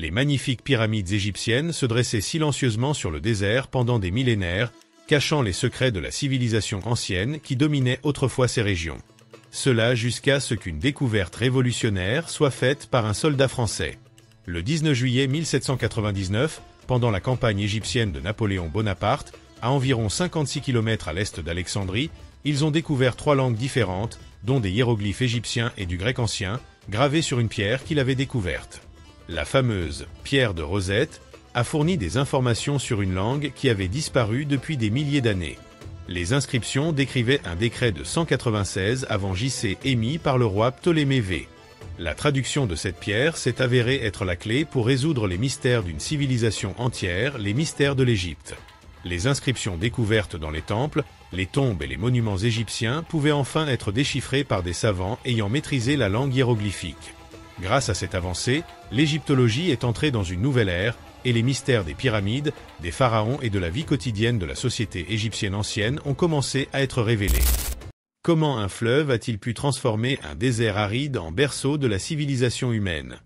Les magnifiques pyramides égyptiennes se dressaient silencieusement sur le désert pendant des millénaires, cachant les secrets de la civilisation ancienne qui dominait autrefois ces régions. Cela jusqu'à ce qu'une découverte révolutionnaire soit faite par un soldat français. Le 19 juillet 1799, pendant la campagne égyptienne de Napoléon Bonaparte, à environ 56 km à l'est d'Alexandrie, ils ont découvert 3 langues différentes, dont des hiéroglyphes égyptiens et du grec ancien, gravés sur une pierre qu'il avait découverte. La fameuse « pierre de Rosette » a fourni des informations sur une langue qui avait disparu depuis des milliers d'années. Les inscriptions décrivaient un décret de 196 avant JC émis par le roi Ptolémée V. La traduction de cette pierre s'est avérée être la clé pour résoudre les mystères d'une civilisation entière, les mystères de l'Égypte. Les inscriptions découvertes dans les temples, les tombes et les monuments égyptiens pouvaient enfin être déchiffrées par des savants ayant maîtrisé la langue hiéroglyphique. Grâce à cette avancée, l'égyptologie est entrée dans une nouvelle ère, et les mystères des pyramides, des pharaons et de la vie quotidienne de la société égyptienne ancienne ont commencé à être révélés. Comment un fleuve a-t-il pu transformer un désert aride en berceau de la civilisation humaine?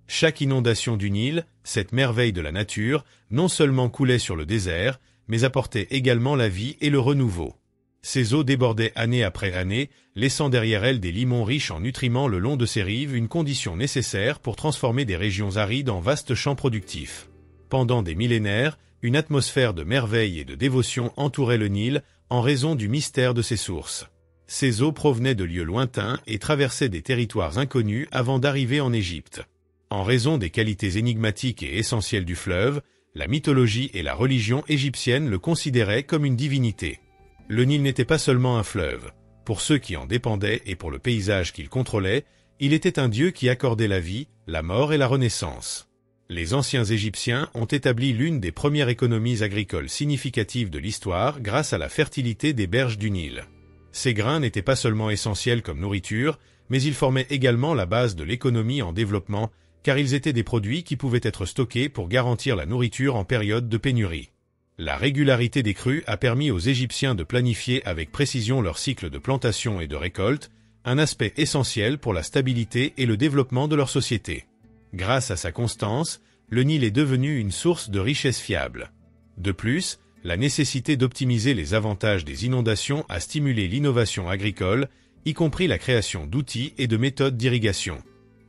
Chaque inondation du Nil, cette merveille de la nature, non seulement coulait sur le désert, mais apportait également la vie et le renouveau. Ces eaux débordaient année après année, laissant derrière elles des limons riches en nutriments le long de ses rives, une condition nécessaire pour transformer des régions arides en vastes champs productifs. Pendant des millénaires, une atmosphère de merveille et de dévotion entourait le Nil, en raison du mystère de ses sources. Ces eaux provenaient de lieux lointains et traversaient des territoires inconnus avant d'arriver en Égypte. En raison des qualités énigmatiques et essentielles du fleuve, la mythologie et la religion égyptienne le considéraient comme une divinité. Le Nil n'était pas seulement un fleuve. Pour ceux qui en dépendaient et pour le paysage qu'il contrôlait, il était un dieu qui accordait la vie, la mort et la renaissance. Les anciens Égyptiens ont établi l'une des premières économies agricoles significatives de l'histoire grâce à la fertilité des berges du Nil. Ces grains n'étaient pas seulement essentiels comme nourriture, mais ils formaient également la base de l'économie en développement, car ils étaient des produits qui pouvaient être stockés pour garantir la nourriture en période de pénurie. La régularité des crues a permis aux Égyptiens de planifier avec précision leur cycle de plantation et de récolte, un aspect essentiel pour la stabilité et le développement de leur société. Grâce à sa constance, le Nil est devenu une source de richesse fiable. De plus, la nécessité d'optimiser les avantages des inondations a stimulé l'innovation agricole, y compris la création d'outils et de méthodes d'irrigation.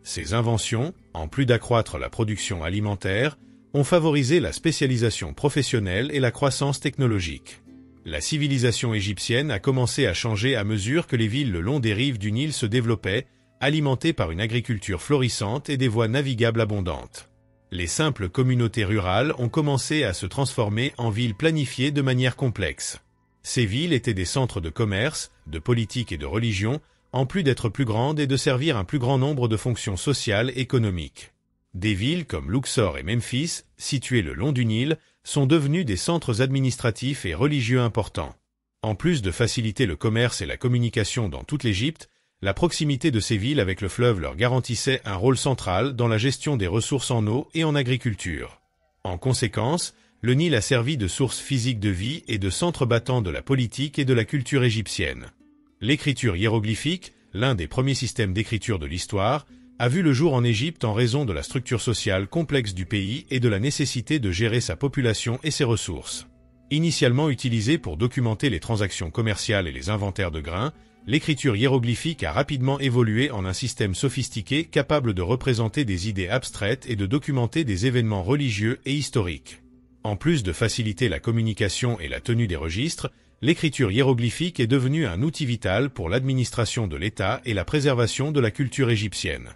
Ces inventions, en plus d'accroître la production alimentaire, ont favorisé la spécialisation professionnelle et la croissance technologique. La civilisation égyptienne a commencé à changer à mesure que les villes le long des rives du Nil se développaient, alimentées par une agriculture florissante et des voies navigables abondantes. Les simples communautés rurales ont commencé à se transformer en villes planifiées de manière complexe. Ces villes étaient des centres de commerce, de politique et de religion, en plus d'être plus grandes et de servir un plus grand nombre de fonctions sociales et économiques. Des villes comme Luxor et Memphis, situées le long du Nil, sont devenues des centres administratifs et religieux importants. En plus de faciliter le commerce et la communication dans toute l'Égypte, la proximité de ces villes avec le fleuve leur garantissait un rôle central dans la gestion des ressources en eau et en agriculture. En conséquence, le Nil a servi de source physique de vie et de centre battant de la politique et de la culture égyptienne. L'écriture hiéroglyphique, l'un des premiers systèmes d'écriture de l'histoire, a vu le jour en Égypte en raison de la structure sociale complexe du pays et de la nécessité de gérer sa population et ses ressources. Initialement utilisée pour documenter les transactions commerciales et les inventaires de grains, l'écriture hiéroglyphique a rapidement évolué en un système sophistiqué capable de représenter des idées abstraites et de documenter des événements religieux et historiques. En plus de faciliter la communication et la tenue des registres, l'écriture hiéroglyphique est devenue un outil vital pour l'administration de l'État et la préservation de la culture égyptienne.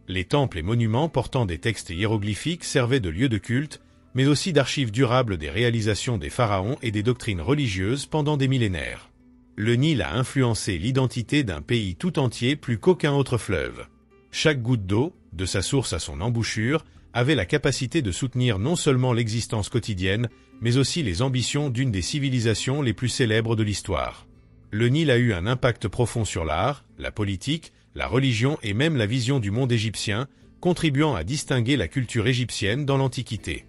Les temples et monuments portant des textes hiéroglyphiques servaient de lieux de culte, mais aussi d'archives durables des réalisations des pharaons et des doctrines religieuses pendant des millénaires. Le Nil a influencé l'identité d'un pays tout entier plus qu'aucun autre fleuve. Chaque goutte d'eau, de sa source à son embouchure, avait la capacité de soutenir non seulement l'existence quotidienne, mais aussi les ambitions d'une des civilisations les plus célèbres de l'histoire. Le Nil a eu un impact profond sur l'art, la politique, la religion et même la vision du monde égyptien, contribuant à distinguer la culture égyptienne dans l'Antiquité.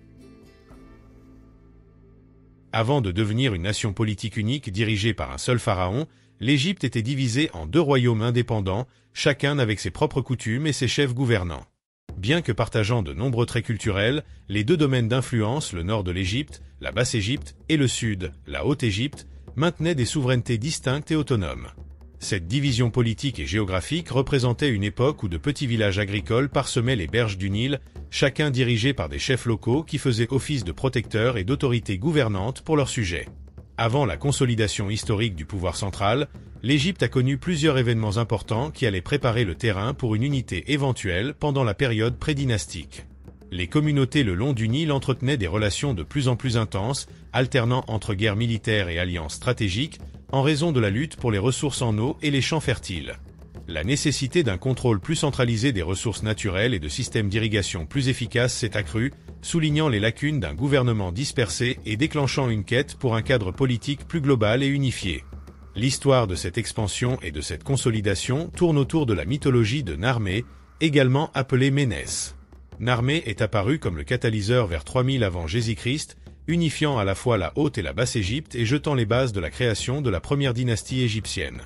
Avant de devenir une nation politique unique dirigée par un seul pharaon, l'Égypte était divisée en 2 royaumes indépendants, chacun avec ses propres coutumes et ses chefs gouvernants. Bien que partageant de nombreux traits culturels, les deux domaines d'influence, le nord de l'Égypte, la Basse-Égypte, et le sud, la Haute-Égypte, maintenaient des souverainetés distinctes et autonomes. Cette division politique et géographique représentait une époque où de petits villages agricoles parsemaient les berges du Nil, chacun dirigé par des chefs locaux qui faisaient office de protecteurs et d'autorités gouvernantes pour leurs sujets. Avant la consolidation historique du pouvoir central, l'Égypte a connu plusieurs événements importants qui allaient préparer le terrain pour une unité éventuelle pendant la période prédynastique. Les communautés le long du Nil entretenaient des relations de plus en plus intenses, alternant entre guerres militaires et alliances stratégiques, en raison de la lutte pour les ressources en eau et les champs fertiles. La nécessité d'un contrôle plus centralisé des ressources naturelles et de systèmes d'irrigation plus efficaces s'est accrue, soulignant les lacunes d'un gouvernement dispersé et déclenchant une quête pour un cadre politique plus global et unifié. L'histoire de cette expansion et de cette consolidation tourne autour de la mythologie de Narmé, également appelée Ménès. Narmé est apparu comme le catalyseur vers 3000 avant Jésus-Christ, unifiant à la fois la Haute et la Basse-Égypte et jetant les bases de la création de la première dynastie égyptienne.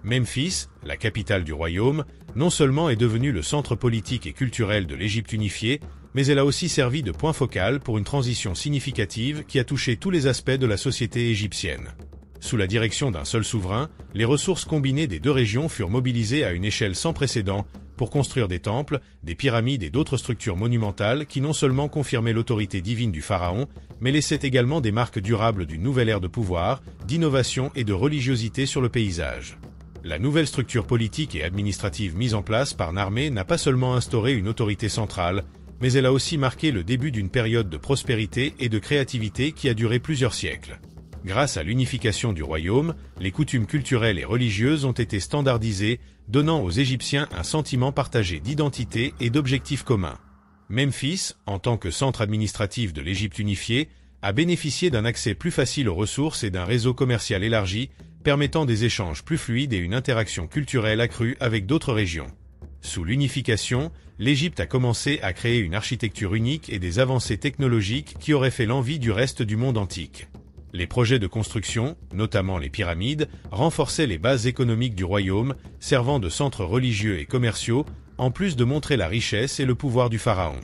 Memphis, la capitale du royaume, non seulement est devenue le centre politique et culturel de l'Égypte unifiée, mais elle a aussi servi de point focal pour une transition significative qui a touché tous les aspects de la société égyptienne. Sous la direction d'un seul souverain, les ressources combinées des deux régions furent mobilisées à une échelle sans précédent pour construire des temples, des pyramides et d'autres structures monumentales qui non seulement confirmaient l'autorité divine du pharaon, mais laissaient également des marques durables d'une nouvelle ère de pouvoir, d'innovation et de religiosité sur le paysage. La nouvelle structure politique et administrative mise en place par Narmé n'a pas seulement instauré une autorité centrale, mais elle a aussi marqué le début d'une période de prospérité et de créativité qui a duré plusieurs siècles. Grâce à l'unification du royaume, les coutumes culturelles et religieuses ont été standardisées, donnant aux Égyptiens un sentiment partagé d'identité et d'objectifs communs. Memphis, en tant que centre administratif de l'Égypte unifiée, a bénéficié d'un accès plus facile aux ressources et d'un réseau commercial élargi, permettant des échanges plus fluides et une interaction culturelle accrue avec d'autres régions. Sous l'unification, l'Égypte a commencé à créer une architecture unique et des avancées technologiques qui auraient fait l'envie du reste du monde antique. Les projets de construction, notamment les pyramides, renforçaient les bases économiques du royaume, servant de centres religieux et commerciaux, en plus de montrer la richesse et le pouvoir du pharaon.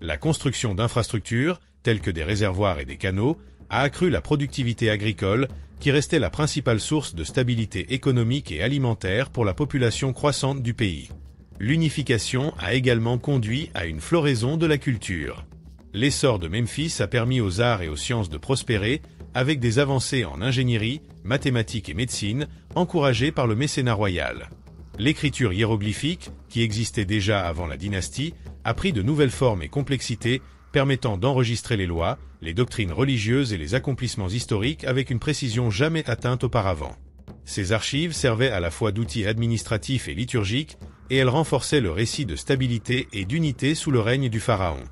La construction d'infrastructures, telles que des réservoirs et des canaux, a accru la productivité agricole, qui restait la principale source de stabilité économique et alimentaire pour la population croissante du pays. L'unification a également conduit à une floraison de la culture. L'essor de Memphis a permis aux arts et aux sciences de prospérer, avec des avancées en ingénierie, mathématiques et médecine, encouragées par le mécénat royal. L'écriture hiéroglyphique, qui existait déjà avant la dynastie, a pris de nouvelles formes et complexités, permettant d'enregistrer les lois, les doctrines religieuses et les accomplissements historiques avec une précision jamais atteinte auparavant. Ces archives servaient à la fois d'outils administratifs et liturgiques, et elles renforçaient le récit de stabilité et d'unité sous le règne du pharaon.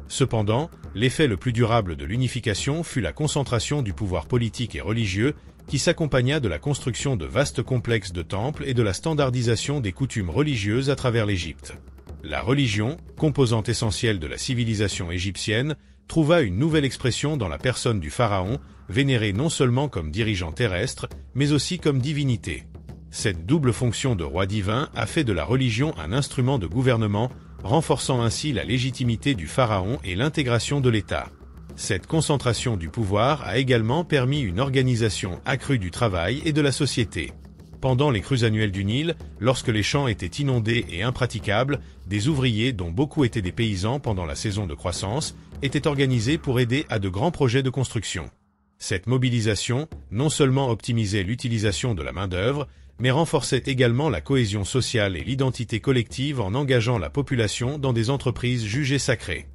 Cependant, l'effet le plus durable de l'unification fut la concentration du pouvoir politique et religieux, qui s'accompagna de la construction de vastes complexes de temples et de la standardisation des coutumes religieuses à travers l'Égypte. La religion, composante essentielle de la civilisation égyptienne, trouva une nouvelle expression dans la personne du pharaon, vénéré non seulement comme dirigeant terrestre, mais aussi comme divinité. Cette double fonction de roi divin a fait de la religion un instrument de gouvernement, renforçant ainsi la légitimité du pharaon et l'intégration de l'État. Cette concentration du pouvoir a également permis une organisation accrue du travail et de la société. Pendant les crues annuelles du Nil, lorsque les champs étaient inondés et impraticables, des ouvriers, dont beaucoup étaient des paysans pendant la saison de croissance, étaient organisés pour aider à de grands projets de construction. Cette mobilisation, non seulement optimisait l'utilisation de la main-d'œuvre, mais renforçait également la cohésion sociale et l'identité collective en engageant la population dans des entreprises jugées sacrées.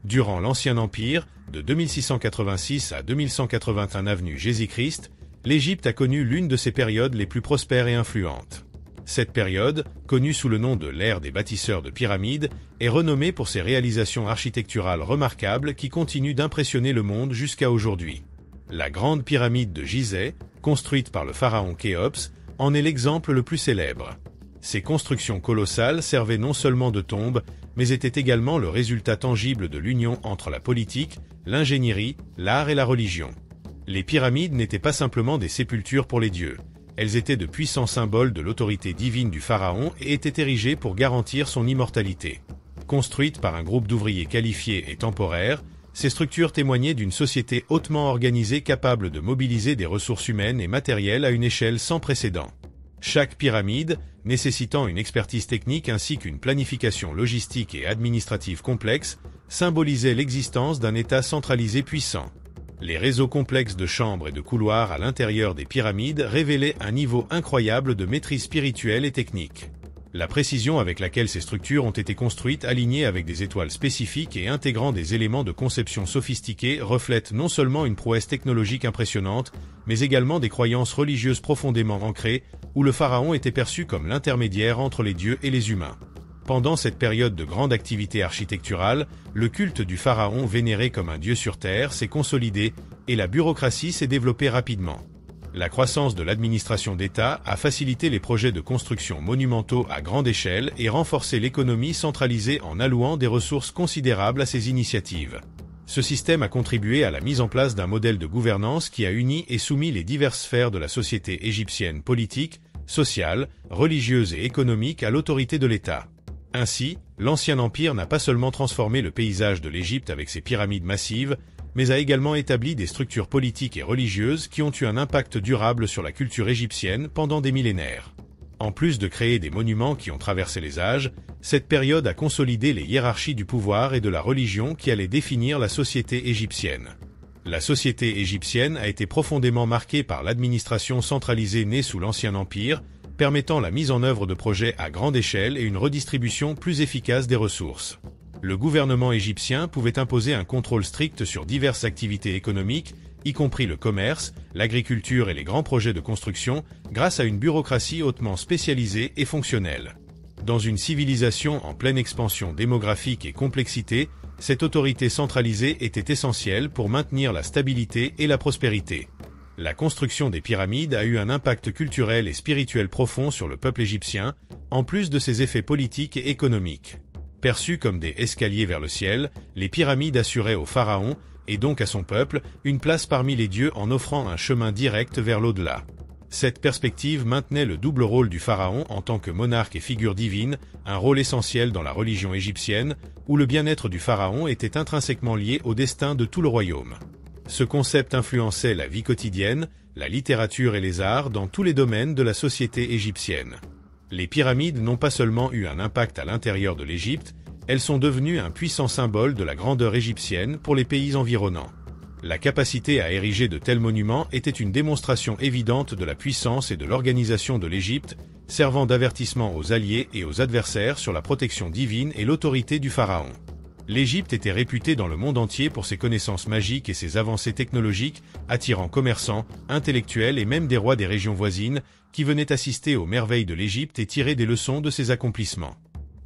Durant l'Ancien Empire, de 2686 à 2181 avenue Jésus-Christ, l'Égypte a connu l'une de ses périodes les plus prospères et influentes. Cette période, connue sous le nom de l'ère des bâtisseurs de pyramides, est renommée pour ses réalisations architecturales remarquables qui continuent d'impressionner le monde jusqu'à aujourd'hui. La grande pyramide de Gizeh, construite par le pharaon Khéops, en est l'exemple le plus célèbre. Ces constructions colossales servaient non seulement de tombes, mais étaient également le résultat tangible de l'union entre la politique, l'ingénierie, l'art et la religion. Les pyramides n'étaient pas simplement des sépultures pour les dieux. Elles étaient de puissants symboles de l'autorité divine du pharaon et étaient érigées pour garantir son immortalité. Construites par un groupe d'ouvriers qualifiés et temporaires, ces structures témoignaient d'une société hautement organisée capable de mobiliser des ressources humaines et matérielles à une échelle sans précédent. Chaque pyramide, nécessitant une expertise technique ainsi qu'une planification logistique et administrative complexe, symbolisait l'existence d'un État centralisé puissant. Les réseaux complexes de chambres et de couloirs à l'intérieur des pyramides révélaient un niveau incroyable de maîtrise spirituelle et technique. La précision avec laquelle ces structures ont été construites, alignées avec des étoiles spécifiques et intégrant des éléments de conception sophistiqués, reflète non seulement une prouesse technologique impressionnante, mais également des croyances religieuses profondément ancrées, où le pharaon était perçu comme l'intermédiaire entre les dieux et les humains. Pendant cette période de grande activité architecturale, le culte du pharaon vénéré comme un dieu sur terre s'est consolidé et la bureaucratie s'est développée rapidement. La croissance de l'administration d'État a facilité les projets de construction monumentaux à grande échelle et renforcé l'économie centralisée en allouant des ressources considérables à ces initiatives. Ce système a contribué à la mise en place d'un modèle de gouvernance qui a uni et soumis les diverses sphères de la société égyptienne politique, sociale, religieuse et économique à l'autorité de l'État. Ainsi, l'Ancien Empire n'a pas seulement transformé le paysage de l'Égypte avec ses pyramides massives, mais a également établi des structures politiques et religieuses qui ont eu un impact durable sur la culture égyptienne pendant des millénaires. En plus de créer des monuments qui ont traversé les âges, cette période a consolidé les hiérarchies du pouvoir et de la religion qui allaient définir la société égyptienne. La société égyptienne a été profondément marquée par l'administration centralisée née sous l'Ancien Empire, permettant la mise en œuvre de projets à grande échelle et une redistribution plus efficace des ressources. Le gouvernement égyptien pouvait imposer un contrôle strict sur diverses activités économiques, y compris le commerce, l'agriculture et les grands projets de construction, grâce à une bureaucratie hautement spécialisée et fonctionnelle. Dans une civilisation en pleine expansion démographique et complexité, cette autorité centralisée était essentielle pour maintenir la stabilité et la prospérité. La construction des pyramides a eu un impact culturel et spirituel profond sur le peuple égyptien, en plus de ses effets politiques et économiques. Perçues comme des escaliers vers le ciel, les pyramides assuraient au pharaon, et donc à son peuple, une place parmi les dieux en offrant un chemin direct vers l'au-delà. Cette perspective maintenait le double rôle du pharaon en tant que monarque et figure divine, un rôle essentiel dans la religion égyptienne, où le bien-être du pharaon était intrinsèquement lié au destin de tout le royaume. Ce concept influençait la vie quotidienne, la littérature et les arts dans tous les domaines de la société égyptienne. Les pyramides n'ont pas seulement eu un impact à l'intérieur de l'Égypte, elles sont devenues un puissant symbole de la grandeur égyptienne pour les pays environnants. La capacité à ériger de tels monuments était une démonstration évidente de la puissance et de l'organisation de l'Égypte, servant d'avertissement aux alliés et aux adversaires sur la protection divine et l'autorité du pharaon. L'Égypte était réputée dans le monde entier pour ses connaissances magiques et ses avancées technologiques, attirant commerçants, intellectuels et même des rois des régions voisines, qui venaient assister aux merveilles de l'Égypte et tirer des leçons de ses accomplissements.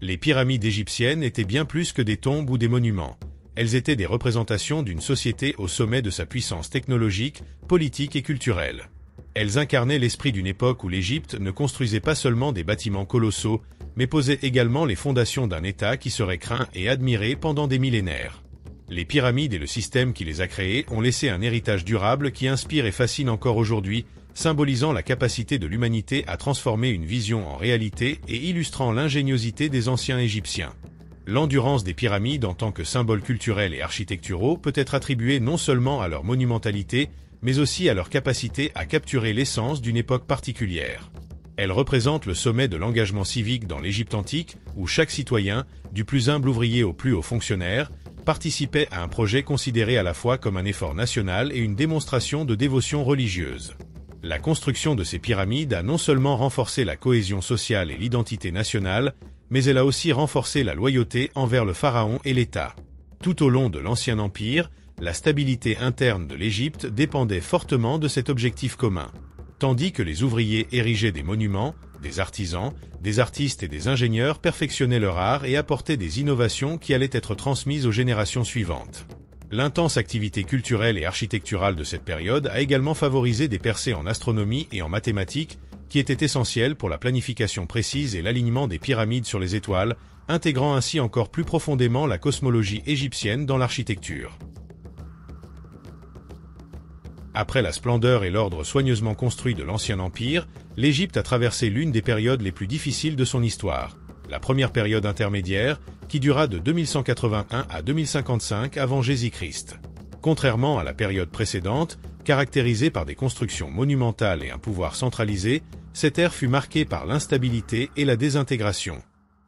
Les pyramides égyptiennes étaient bien plus que des tombes ou des monuments. Elles étaient des représentations d'une société au sommet de sa puissance technologique, politique et culturelle. Elles incarnaient l'esprit d'une époque où l'Égypte ne construisait pas seulement des bâtiments colossaux, mais posait également les fondations d'un État qui serait craint et admiré pendant des millénaires. Les pyramides et le système qui les a créées ont laissé un héritage durable qui inspire et fascine encore aujourd'hui, symbolisant la capacité de l'humanité à transformer une vision en réalité et illustrant l'ingéniosité des anciens Égyptiens. L'endurance des pyramides en tant que symboles culturels et architecturaux peut être attribuée non seulement à leur monumentalité, mais aussi à leur capacité à capturer l'essence d'une époque particulière. Elles représentent le sommet de l'engagement civique dans l'Égypte antique, où chaque citoyen, du plus humble ouvrier au plus haut fonctionnaire, participait à un projet considéré à la fois comme un effort national et une démonstration de dévotion religieuse. La construction de ces pyramides a non seulement renforcé la cohésion sociale et l'identité nationale, mais elle a aussi renforcé la loyauté envers le pharaon et l'État. Tout au long de l'Ancien Empire, la stabilité interne de l'Égypte dépendait fortement de cet objectif commun. Tandis que les ouvriers érigeaient des monuments, des artisans, des artistes et des ingénieurs perfectionnaient leur art et apportaient des innovations qui allaient être transmises aux générations suivantes. L'intense activité culturelle et architecturale de cette période a également favorisé des percées en astronomie et en mathématiques, qui étaient essentielles pour la planification précise et l'alignement des pyramides sur les étoiles, intégrant ainsi encore plus profondément la cosmologie égyptienne dans l'architecture. Après la splendeur et l'ordre soigneusement construit de l'Ancien Empire, l'Égypte a traversé l'une des périodes les plus difficiles de son histoire. La première période intermédiaire, qui dura de 2181 à 2055 avant Jésus-Christ. Contrairement à la période précédente, caractérisée par des constructions monumentales et un pouvoir centralisé, cette ère fut marquée par l'instabilité et la désintégration.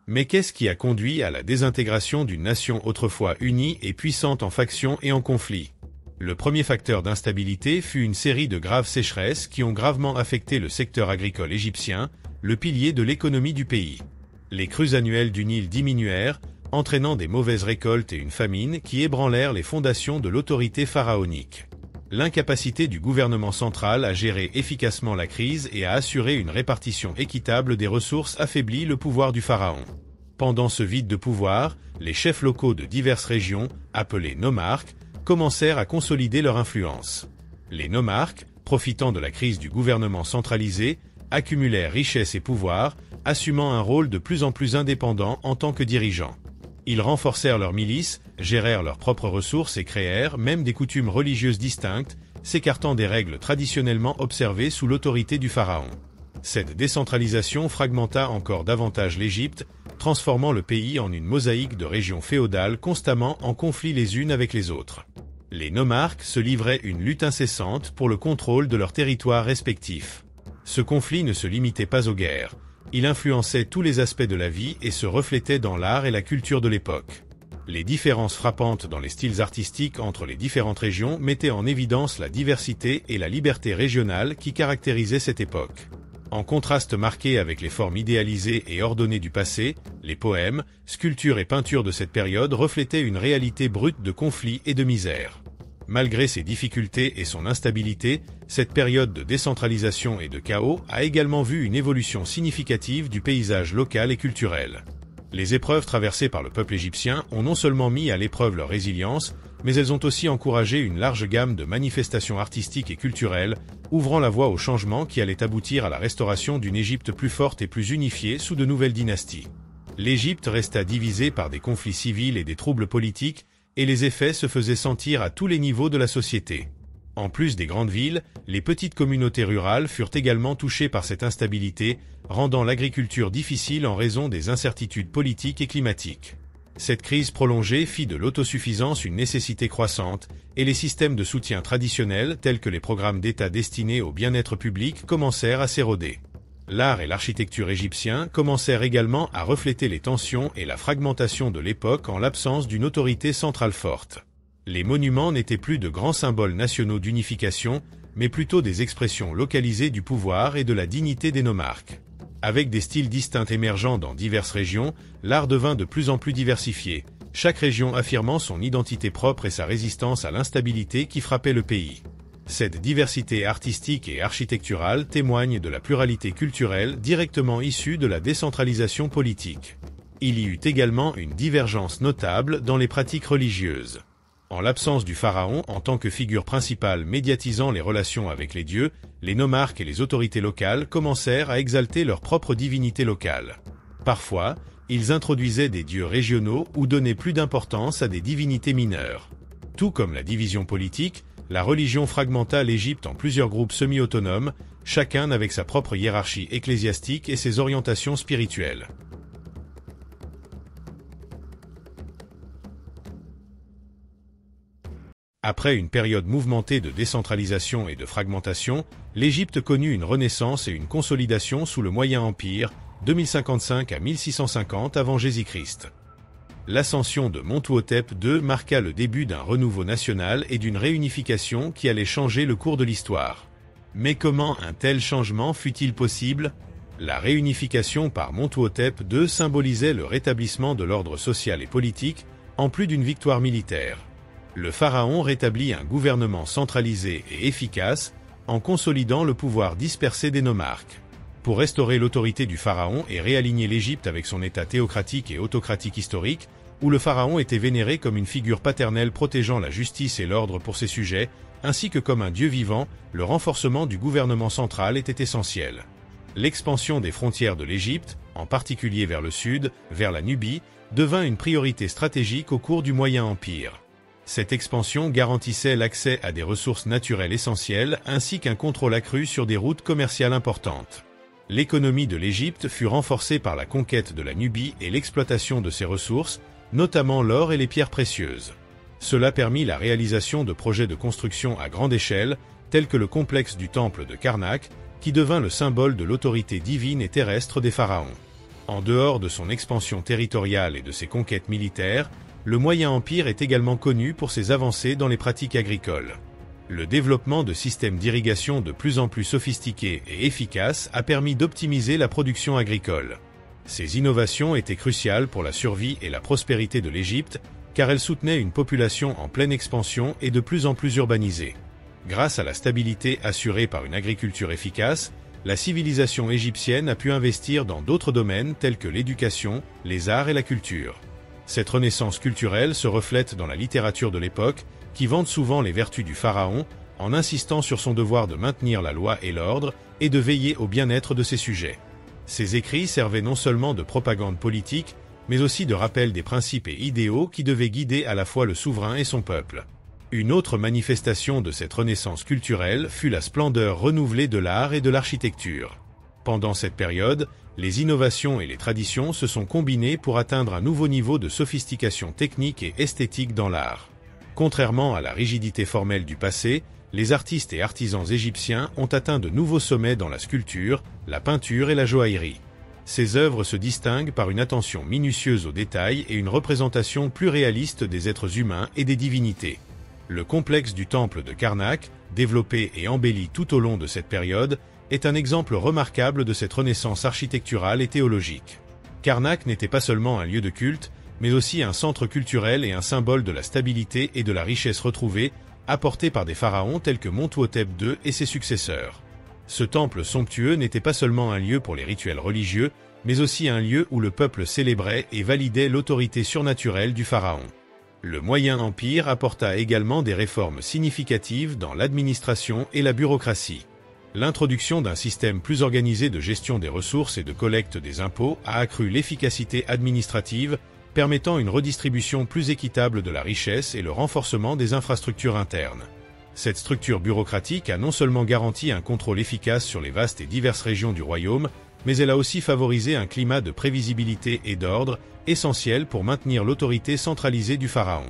Mais qu'est-ce qui a conduit à la désintégration d'une nation autrefois unie et puissante en factions et en conflits? Le premier facteur d'instabilité fut une série de graves sécheresses qui ont gravement affecté le secteur agricole égyptien, le pilier de l'économie du pays. Les crues annuelles du Nil diminuèrent, entraînant des mauvaises récoltes et une famine qui ébranlèrent les fondations de l'autorité pharaonique. L'incapacité du gouvernement central à gérer efficacement la crise et à assurer une répartition équitable des ressources affaiblit le pouvoir du pharaon. Pendant ce vide de pouvoir, les chefs locaux de diverses régions, appelés nomarques, commencèrent à consolider leur influence. Les nomarques, profitant de la crise du gouvernement centralisé, accumulèrent richesse et pouvoir, assumant un rôle de plus en plus indépendant en tant que dirigeants. Ils renforcèrent leurs milices, gérèrent leurs propres ressources et créèrent même des coutumes religieuses distinctes, s'écartant des règles traditionnellement observées sous l'autorité du pharaon. Cette décentralisation fragmenta encore davantage l'Égypte, transformant le pays en une mosaïque de régions féodales constamment en conflit les unes avec les autres. Les nomarques se livraient une lutte incessante pour le contrôle de leurs territoires respectifs. Ce conflit ne se limitait pas aux guerres. Il influençait tous les aspects de la vie et se reflétait dans l'art et la culture de l'époque. Les différences frappantes dans les styles artistiques entre les différentes régions mettaient en évidence la diversité et la liberté régionale qui caractérisaient cette époque. En contraste marqué avec les formes idéalisées et ordonnées du passé, les poèmes, sculptures et peintures de cette période reflétaient une réalité brute de conflits et de misère. Malgré ses difficultés et son instabilité, cette période de décentralisation et de chaos a également vu une évolution significative du paysage local et culturel. Les épreuves traversées par le peuple égyptien ont non seulement mis à l'épreuve leur résilience, mais elles ont aussi encouragé une large gamme de manifestations artistiques et culturelles, ouvrant la voie au changement qui allait aboutir à la restauration d'une Égypte plus forte et plus unifiée sous de nouvelles dynasties. L'Égypte resta divisée par des conflits civils et des troubles politiques, et les effets se faisaient sentir à tous les niveaux de la société. En plus des grandes villes, les petites communautés rurales furent également touchées par cette instabilité, rendant l'agriculture difficile en raison des incertitudes politiques et climatiques. Cette crise prolongée fit de l'autosuffisance une nécessité croissante, et les systèmes de soutien traditionnels tels que les programmes d'État destinés au bien-être public commencèrent à s'éroder. L'art et l'architecture égyptiens commencèrent également à refléter les tensions et la fragmentation de l'époque en l'absence d'une autorité centrale forte. Les monuments n'étaient plus de grands symboles nationaux d'unification, mais plutôt des expressions localisées du pouvoir et de la dignité des nomarques. Avec des styles distincts émergeant dans diverses régions, l'art devint de plus en plus diversifié, chaque région affirmant son identité propre et sa résistance à l'instabilité qui frappait le pays. Cette diversité artistique et architecturale témoigne de la pluralité culturelle directement issue de la décentralisation politique. Il y eut également une divergence notable dans les pratiques religieuses. En l'absence du pharaon en tant que figure principale médiatisant les relations avec les dieux, les nomarques et les autorités locales commencèrent à exalter leur propre divinité locale. Parfois, ils introduisaient des dieux régionaux ou donnaient plus d'importance à des divinités mineures. Tout comme la division politique, la religion fragmenta l'Égypte en plusieurs groupes semi-autonomes, chacun avec sa propre hiérarchie ecclésiastique et ses orientations spirituelles. Après une période mouvementée de décentralisation et de fragmentation, l'Égypte connut une renaissance et une consolidation sous le Moyen Empire, 2055 à 1650 avant Jésus-Christ. L'ascension de Montouhotep II marqua le début d'un renouveau national et d'une réunification qui allait changer le cours de l'histoire. Mais comment un tel changement fut-il possible? La réunification par Montouhotep II symbolisait le rétablissement de l'ordre social et politique, en plus d'une victoire militaire. Le pharaon rétablit un gouvernement centralisé et efficace, en consolidant le pouvoir dispersé des nomarques. Pour restaurer l'autorité du pharaon et réaligner l'Égypte avec son état théocratique et autocratique historique, où le pharaon était vénéré comme une figure paternelle protégeant la justice et l'ordre pour ses sujets, ainsi que comme un dieu vivant, le renforcement du gouvernement central était essentiel. L'expansion des frontières de l'Égypte, en particulier vers le sud, vers la Nubie, devint une priorité stratégique au cours du Moyen Empire. Cette expansion garantissait l'accès à des ressources naturelles essentielles ainsi qu'un contrôle accru sur des routes commerciales importantes. L'économie de l'Égypte fut renforcée par la conquête de la Nubie et l'exploitation de ses ressources, notamment l'or et les pierres précieuses. Cela permit la réalisation de projets de construction à grande échelle, tels que le complexe du temple de Karnak, qui devint le symbole de l'autorité divine et terrestre des pharaons. En dehors de son expansion territoriale et de ses conquêtes militaires, le Moyen Empire est également connu pour ses avancées dans les pratiques agricoles. Le développement de systèmes d'irrigation de plus en plus sophistiqués et efficaces a permis d'optimiser la production agricole. Ces innovations étaient cruciales pour la survie et la prospérité de l'Égypte, car elles soutenaient une population en pleine expansion et de plus en plus urbanisée. Grâce à la stabilité assurée par une agriculture efficace, la civilisation égyptienne a pu investir dans d'autres domaines tels que l'éducation, les arts et la culture. Cette renaissance culturelle se reflète dans la littérature de l'époque, qui vante souvent les vertus du pharaon, en insistant sur son devoir de maintenir la loi et l'ordre, et de veiller au bien-être de ses sujets. Ces écrits servaient non seulement de propagande politique, mais aussi de rappel des principes et idéaux qui devaient guider à la fois le souverain et son peuple. Une autre manifestation de cette renaissance culturelle fut la splendeur renouvelée de l'art et de l'architecture. Pendant cette période, les innovations et les traditions se sont combinées pour atteindre un nouveau niveau de sophistication technique et esthétique dans l'art. Contrairement à la rigidité formelle du passé, les artistes et artisans égyptiens ont atteint de nouveaux sommets dans la sculpture, la peinture et la joaillerie. Ces œuvres se distinguent par une attention minutieuse aux détails et une représentation plus réaliste des êtres humains et des divinités. Le complexe du temple de Karnak, développé et embelli tout au long de cette période, est un exemple remarquable de cette renaissance architecturale et théologique. Karnak n'était pas seulement un lieu de culte, mais aussi un centre culturel et un symbole de la stabilité et de la richesse retrouvée, apportés par des pharaons tels que Montouhotep II et ses successeurs. Ce temple somptueux n'était pas seulement un lieu pour les rituels religieux, mais aussi un lieu où le peuple célébrait et validait l'autorité surnaturelle du pharaon. Le Moyen Empire apporta également des réformes significatives dans l'administration et la bureaucratie. L'introduction d'un système plus organisé de gestion des ressources et de collecte des impôts a accru l'efficacité administrative, permettant une redistribution plus équitable de la richesse et le renforcement des infrastructures internes. Cette structure bureaucratique a non seulement garanti un contrôle efficace sur les vastes et diverses régions du royaume, mais elle a aussi favorisé un climat de prévisibilité et d'ordre, essentiel pour maintenir l'autorité centralisée du pharaon.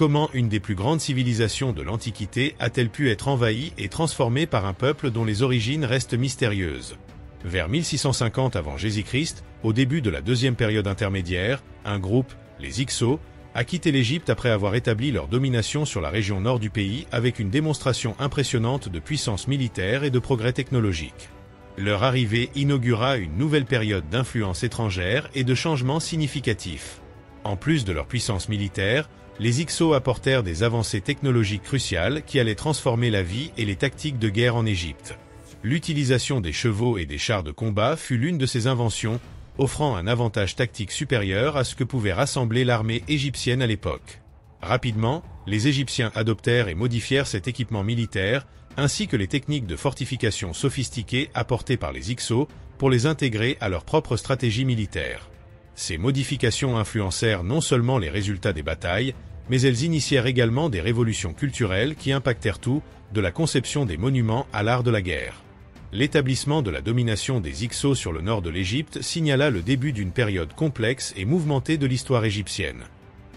Comment une des plus grandes civilisations de l'Antiquité a-t-elle pu être envahie et transformée par un peuple dont les origines restent mystérieuses ? Vers 1650 avant Jésus-Christ, au début de la deuxième période intermédiaire, un groupe, les Hyksos, a quitté l'Égypte après avoir établi leur domination sur la région nord du pays avec une démonstration impressionnante de puissance militaire et de progrès technologique. Leur arrivée inaugura une nouvelle période d'influence étrangère et de changements significatifs. En plus de leur puissance militaire, les Hyksos apportèrent des avancées technologiques cruciales qui allaient transformer la vie et les tactiques de guerre en Égypte. L'utilisation des chevaux et des chars de combat fut l'une de ces inventions, offrant un avantage tactique supérieur à ce que pouvait rassembler l'armée égyptienne à l'époque. Rapidement, les Égyptiens adoptèrent et modifièrent cet équipement militaire, ainsi que les techniques de fortification sophistiquées apportées par les Hyksos pour les intégrer à leur propre stratégie militaire. Ces modifications influencèrent non seulement les résultats des batailles, mais elles initièrent également des révolutions culturelles qui impactèrent tout, de la conception des monuments à l'art de la guerre. L'établissement de la domination des Hyksos sur le nord de l'Égypte signala le début d'une période complexe et mouvementée de l'histoire égyptienne.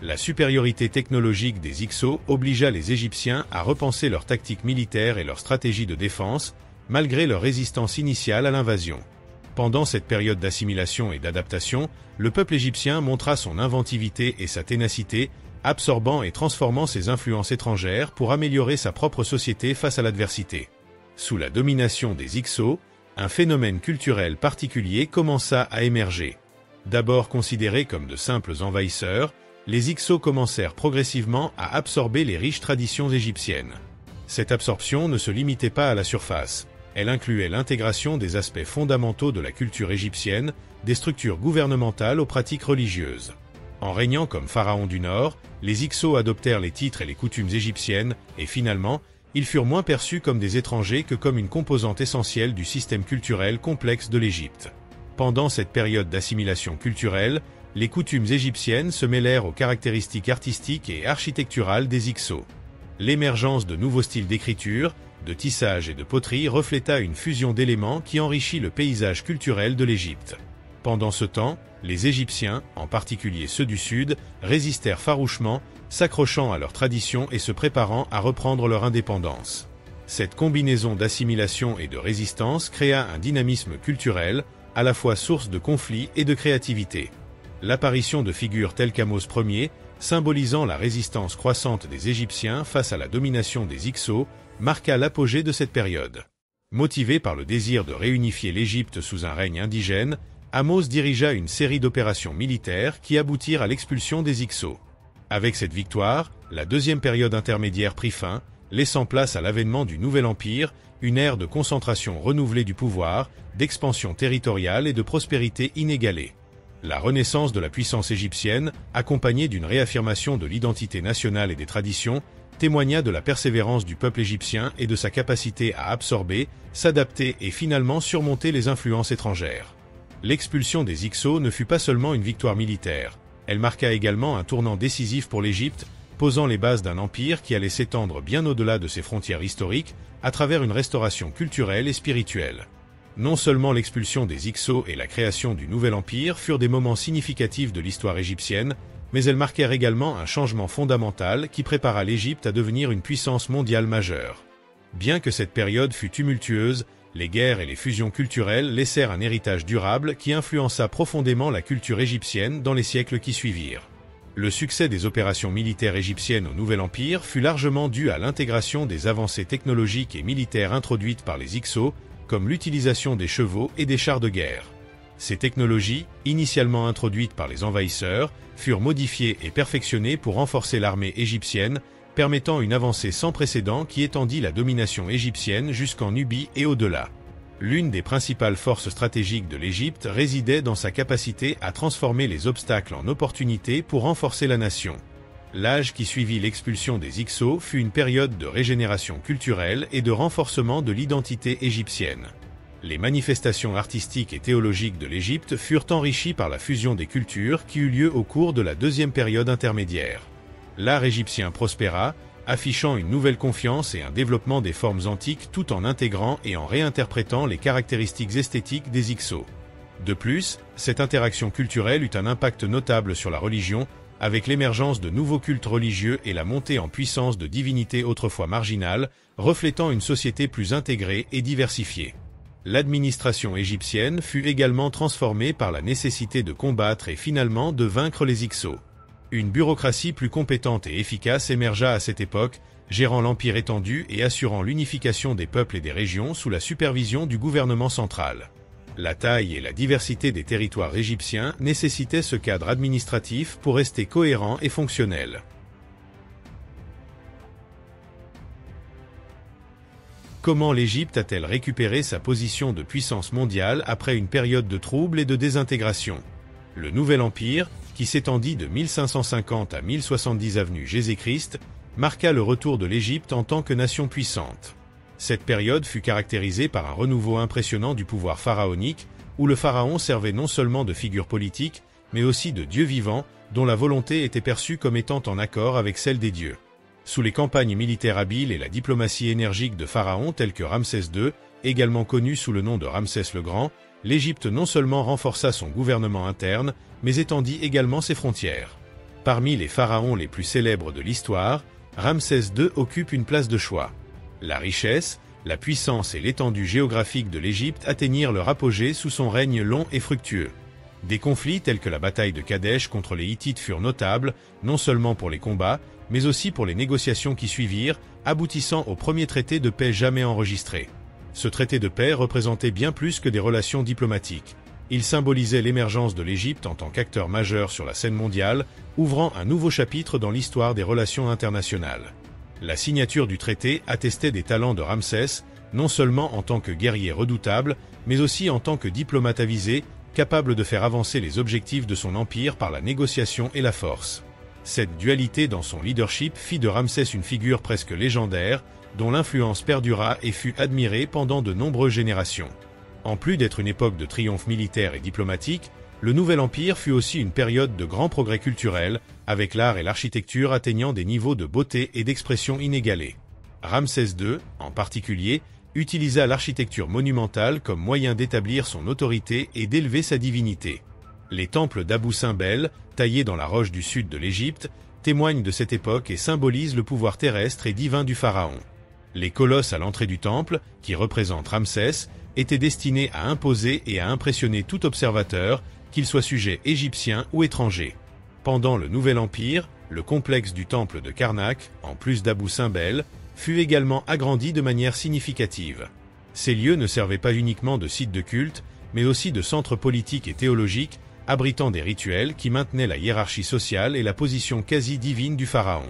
La supériorité technologique des Hyksos obligea les Égyptiens à repenser leurs tactiques militaires et leurs stratégies de défense, malgré leur résistance initiale à l'invasion. Pendant cette période d'assimilation et d'adaptation, le peuple égyptien montra son inventivité et sa ténacité, absorbant et transformant ses influences étrangères pour améliorer sa propre société face à l'adversité. Sous la domination des Hyksos, un phénomène culturel particulier commença à émerger. D'abord considérés comme de simples envahisseurs, les Hyksos commencèrent progressivement à absorber les riches traditions égyptiennes. Cette absorption ne se limitait pas à la surface. Elle incluait l'intégration des aspects fondamentaux de la culture égyptienne, des structures gouvernementales aux pratiques religieuses. En régnant comme pharaons du Nord, les Hyksos adoptèrent les titres et les coutumes égyptiennes et finalement, ils furent moins perçus comme des étrangers que comme une composante essentielle du système culturel complexe de l'Égypte. Pendant cette période d'assimilation culturelle, les coutumes égyptiennes se mêlèrent aux caractéristiques artistiques et architecturales des Hyksos. L'émergence de nouveaux styles d'écriture, de tissage et de poterie refléta une fusion d'éléments qui enrichit le paysage culturel de l'Égypte. Pendant ce temps, les Égyptiens, en particulier ceux du Sud, résistèrent farouchement, s'accrochant à leurs traditions et se préparant à reprendre leur indépendance. Cette combinaison d'assimilation et de résistance créa un dynamisme culturel, à la fois source de conflits et de créativité. L'apparition de figures telles qu'Amos Ier, symbolisant la résistance croissante des Égyptiens face à la domination des Hyksos, marqua l'apogée de cette période. Motivé par le désir de réunifier l'Égypte sous un règne indigène, Amos dirigea une série d'opérations militaires qui aboutirent à l'expulsion des Hyksos. Avec cette victoire, la deuxième période intermédiaire prit fin, laissant place à l'avènement du Nouvel Empire, une ère de concentration renouvelée du pouvoir, d'expansion territoriale et de prospérité inégalée. La renaissance de la puissance égyptienne, accompagnée d'une réaffirmation de l'identité nationale et des traditions, témoigna de la persévérance du peuple égyptien et de sa capacité à absorber, s'adapter et finalement surmonter les influences étrangères. L'expulsion des Hyksos ne fut pas seulement une victoire militaire, elle marqua également un tournant décisif pour l'Égypte, posant les bases d'un empire qui allait s'étendre bien au-delà de ses frontières historiques, à travers une restauration culturelle et spirituelle. Non seulement l'expulsion des Hyksos et la création du Nouvel Empire furent des moments significatifs de l'histoire égyptienne, mais elles marquèrent également un changement fondamental qui prépara l'Égypte à devenir une puissance mondiale majeure. Bien que cette période fût tumultueuse, les guerres et les fusions culturelles laissèrent un héritage durable qui influença profondément la culture égyptienne dans les siècles qui suivirent. Le succès des opérations militaires égyptiennes au Nouvel Empire fut largement dû à l'intégration des avancées technologiques et militaires introduites par les Hyksos, comme l'utilisation des chevaux et des chars de guerre. Ces technologies, initialement introduites par les envahisseurs, furent modifiées et perfectionnées pour renforcer l'armée égyptienne, permettant une avancée sans précédent qui étendit la domination égyptienne jusqu'en Nubie et au-delà. L'une des principales forces stratégiques de l'Égypte résidait dans sa capacité à transformer les obstacles en opportunités pour renforcer la nation. L'âge qui suivit l'expulsion des Hyksos fut une période de régénération culturelle et de renforcement de l'identité égyptienne. Les manifestations artistiques et théologiques de l'Égypte furent enrichies par la fusion des cultures qui eut lieu au cours de la deuxième période intermédiaire. L'art égyptien prospéra, affichant une nouvelle confiance et un développement des formes antiques tout en intégrant et en réinterprétant les caractéristiques esthétiques des Hyksos. De plus, cette interaction culturelle eut un impact notable sur la religion, avec l'émergence de nouveaux cultes religieux et la montée en puissance de divinités autrefois marginales, reflétant une société plus intégrée et diversifiée. L'administration égyptienne fut également transformée par la nécessité de combattre et finalement de vaincre les Hyksos. Une bureaucratie plus compétente et efficace émergea à cette époque, gérant l'empire étendu et assurant l'unification des peuples et des régions sous la supervision du gouvernement central. La taille et la diversité des territoires égyptiens nécessitaient ce cadre administratif pour rester cohérent et fonctionnel. Comment l'Égypte a-t-elle récupéré sa position de puissance mondiale après une période de troubles et de désintégration? Le Nouvel Empire, qui s'étendit de 1550 à 1070 avenue Jésus-Christ, marqua le retour de l'Égypte en tant que nation puissante. Cette période fut caractérisée par un renouveau impressionnant du pouvoir pharaonique, où le pharaon servait non seulement de figure politique, mais aussi de dieu vivant, dont la volonté était perçue comme étant en accord avec celle des dieux. Sous les campagnes militaires habiles et la diplomatie énergique de pharaons tels que Ramsès II, également connu sous le nom de Ramsès le Grand, l'Égypte non seulement renforça son gouvernement interne, mais étendit également ses frontières. Parmi les pharaons les plus célèbres de l'histoire, Ramsès II occupe une place de choix. La richesse, la puissance et l'étendue géographique de l'Égypte atteignirent leur apogée sous son règne long et fructueux. Des conflits tels que la bataille de Kadesh contre les Hittites furent notables, non seulement pour les combats, mais aussi pour les négociations qui suivirent, aboutissant au premier traité de paix jamais enregistré. Ce traité de paix représentait bien plus que des relations diplomatiques. Il symbolisait l'émergence de l'Égypte en tant qu'acteur majeur sur la scène mondiale, ouvrant un nouveau chapitre dans l'histoire des relations internationales. La signature du traité attestait des talents de Ramsès, non seulement en tant que guerrier redoutable, mais aussi en tant que diplomate avisé, capable de faire avancer les objectifs de son empire par la négociation et la force. Cette dualité dans son leadership fit de Ramsès une figure presque légendaire, dont l'influence perdura et fut admirée pendant de nombreuses générations. En plus d'être une époque de triomphe militaire et diplomatique, Le Nouvel Empire fut aussi une période de grands progrès culturels, avec l'art et l'architecture atteignant des niveaux de beauté et d'expression inégalés. Ramsès II, en particulier, utilisa l'architecture monumentale comme moyen d'établir son autorité et d'élever sa divinité. Les temples d'Abou Simbel, taillés dans la roche du sud de l'Égypte, témoignent de cette époque et symbolisent le pouvoir terrestre et divin du pharaon. Les colosses à l'entrée du temple, qui représentent Ramsès, étaient destinés à imposer et à impressionner tout observateur, qu'il soit sujet égyptien ou étranger. Pendant le Nouvel Empire, le complexe du temple de Karnak, en plus d'Abou Simbel, fut également agrandi de manière significative. Ces lieux ne servaient pas uniquement de sites de culte, mais aussi de centres politiques et théologiques, abritant des rituels qui maintenaient la hiérarchie sociale et la position quasi divine du pharaon.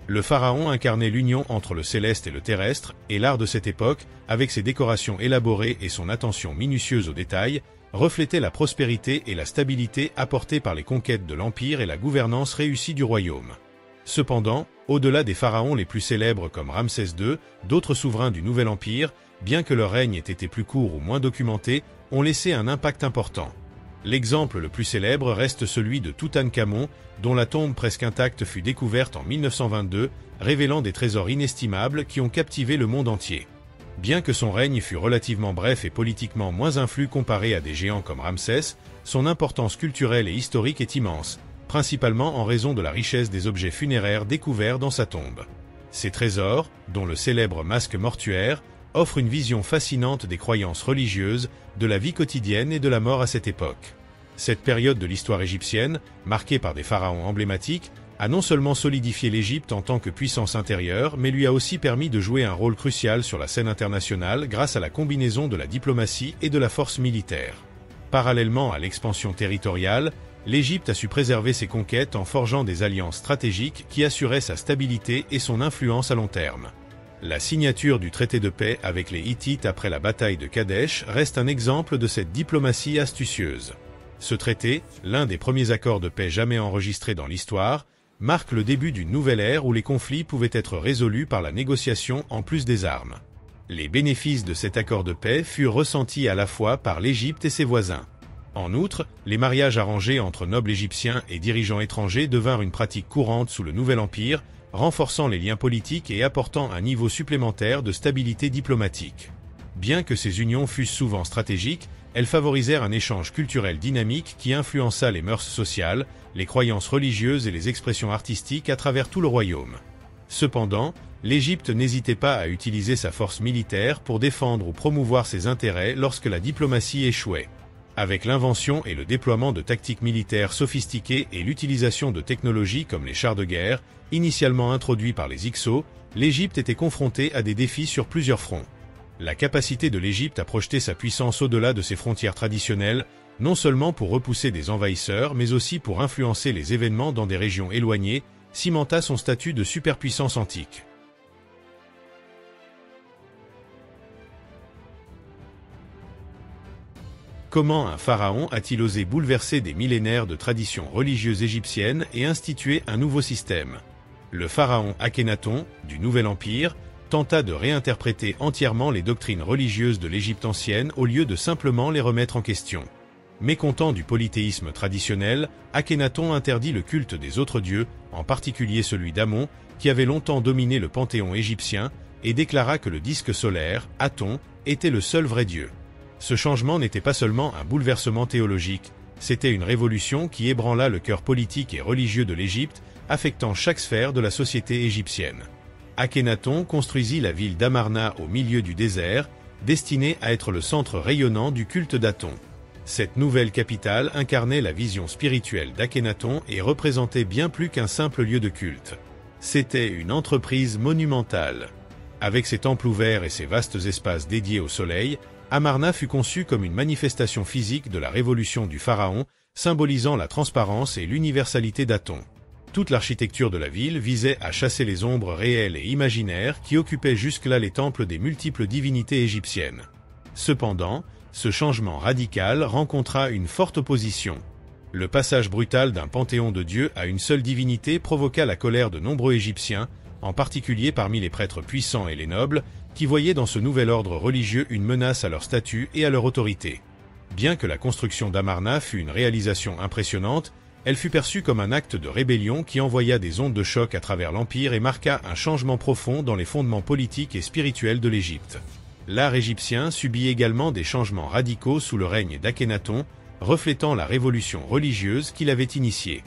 Le pharaon incarnait l'union entre le céleste et le terrestre, et l'art de cette époque, avec ses décorations élaborées et son attention minutieuse aux détails, reflétait la prospérité et la stabilité apportées par les conquêtes de l'Empire et la gouvernance réussie du royaume. Cependant, au-delà des pharaons les plus célèbres comme Ramsès II, d'autres souverains du Nouvel Empire, bien que leur règne ait été plus court ou moins documenté, ont laissé un impact important. L'exemple le plus célèbre reste celui de Toutankhamon, dont la tombe presque intacte fut découverte en 1922, révélant des trésors inestimables qui ont captivé le monde entier. Bien que son règne fût relativement bref et politiquement moins influent comparé à des géants comme Ramsès, son importance culturelle et historique est immense, principalement en raison de la richesse des objets funéraires découverts dans sa tombe. Ces trésors, dont le célèbre masque mortuaire, offrent une vision fascinante des croyances religieuses, de la vie quotidienne et de la mort à cette époque. Cette période de l'histoire égyptienne, marquée par des pharaons emblématiques, a non seulement solidifié l'Égypte en tant que puissance intérieure, mais lui a aussi permis de jouer un rôle crucial sur la scène internationale grâce à la combinaison de la diplomatie et de la force militaire. Parallèlement à l'expansion territoriale, l'Égypte a su préserver ses conquêtes en forgeant des alliances stratégiques qui assuraient sa stabilité et son influence à long terme. La signature du traité de paix avec les Hittites après la bataille de Kadesh reste un exemple de cette diplomatie astucieuse. Ce traité, l'un des premiers accords de paix jamais enregistrés dans l'histoire, marque le début d'une nouvelle ère où les conflits pouvaient être résolus par la négociation en plus des armes. Les bénéfices de cet accord de paix furent ressentis à la fois par l'Égypte et ses voisins. En outre, les mariages arrangés entre nobles égyptiens et dirigeants étrangers devinrent une pratique courante sous le Nouvel Empire, renforçant les liens politiques et apportant un niveau supplémentaire de stabilité diplomatique. Bien que ces unions fussent souvent stratégiques, elles favorisèrent un échange culturel dynamique qui influença les mœurs sociales, les croyances religieuses et les expressions artistiques à travers tout le royaume. Cependant, l'Égypte n'hésitait pas à utiliser sa force militaire pour défendre ou promouvoir ses intérêts lorsque la diplomatie échouait. Avec l'invention et le déploiement de tactiques militaires sophistiquées et l'utilisation de technologies comme les chars de guerre, initialement introduits par les Hyksos, l'Égypte était confrontée à des défis sur plusieurs fronts. La capacité de l'Égypte à projeter sa puissance au-delà de ses frontières traditionnelles, non seulement pour repousser des envahisseurs, mais aussi pour influencer les événements dans des régions éloignées, cimenta son statut de superpuissance antique. Comment un pharaon a-t-il osé bouleverser des millénaires de traditions religieuses égyptiennes et instituer un nouveau système? Le pharaon Akhénaton, du Nouvel Empire, tenta de réinterpréter entièrement les doctrines religieuses de l'Égypte ancienne au lieu de simplement les remettre en question. Mécontent du polythéisme traditionnel, Akhénaton interdit le culte des autres dieux, en particulier celui d'Amon, qui avait longtemps dominé le panthéon égyptien, et déclara que le disque solaire, Aton, était le seul vrai dieu. Ce changement n'était pas seulement un bouleversement théologique, c'était une révolution qui ébranla le cœur politique et religieux de l'Égypte, affectant chaque sphère de la société égyptienne. Akhénaton construisit la ville d'Amarna au milieu du désert, destinée à être le centre rayonnant du culte d'Aton. Cette nouvelle capitale incarnait la vision spirituelle d'Akhénaton et représentait bien plus qu'un simple lieu de culte. C'était une entreprise monumentale. Avec ses temples ouverts et ses vastes espaces dédiés au soleil, Amarna fut conçue comme une manifestation physique de la révolution du pharaon, symbolisant la transparence et l'universalité d'Aton. Toute l'architecture de la ville visait à chasser les ombres réelles et imaginaires qui occupaient jusque-là les temples des multiples divinités égyptiennes. Cependant, ce changement radical rencontra une forte opposition. Le passage brutal d'un panthéon de dieux à une seule divinité provoqua la colère de nombreux Égyptiens, en particulier parmi les prêtres puissants et les nobles, qui voyaient dans ce nouvel ordre religieux une menace à leur statut et à leur autorité. Bien que la construction d'Amarna fût une réalisation impressionnante, elle fut perçue comme un acte de rébellion qui envoya des ondes de choc à travers l'Empire et marqua un changement profond dans les fondements politiques et spirituels de l'Égypte. L'art égyptien subit également des changements radicaux sous le règne d'Akhénaton, reflétant la révolution religieuse qu'il avait initiée.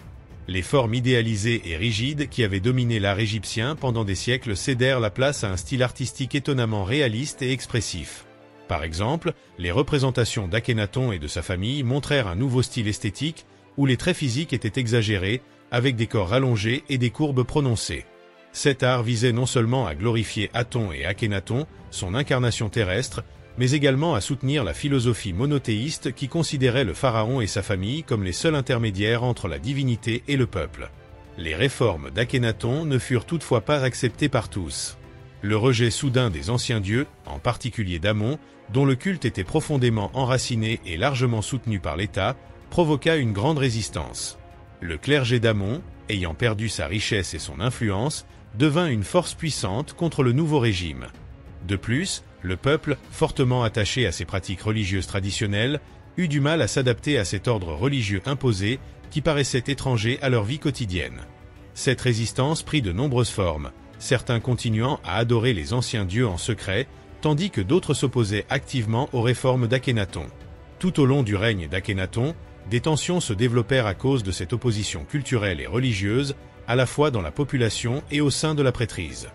Les formes idéalisées et rigides qui avaient dominé l'art égyptien pendant des siècles cédèrent la place à un style artistique étonnamment réaliste et expressif. Par exemple, les représentations d'Akhénaton et de sa famille montrèrent un nouveau style esthétique où les traits physiques étaient exagérés, avec des corps rallongés et des courbes prononcées. Cet art visait non seulement à glorifier Aton et Akhénaton, son incarnation terrestre, mais également à soutenir la philosophie monothéiste qui considérait le pharaon et sa famille comme les seuls intermédiaires entre la divinité et le peuple. Les réformes d'Akhénaton ne furent toutefois pas acceptées par tous. Le rejet soudain des anciens dieux, en particulier d'Amon, dont le culte était profondément enraciné et largement soutenu par l'État, provoqua une grande résistance. Le clergé d'Amon, ayant perdu sa richesse et son influence, devint une force puissante contre le nouveau régime. De plus, le peuple, fortement attaché à ses pratiques religieuses traditionnelles, eut du mal à s'adapter à cet ordre religieux imposé qui paraissait étranger à leur vie quotidienne. Cette résistance prit de nombreuses formes, certains continuant à adorer les anciens dieux en secret, tandis que d'autres s'opposaient activement aux réformes d'Akhénaton. Tout au long du règne d'Akhénaton, des tensions se développèrent à cause de cette opposition culturelle et religieuse, à la fois dans la population et au sein de la prêtrise.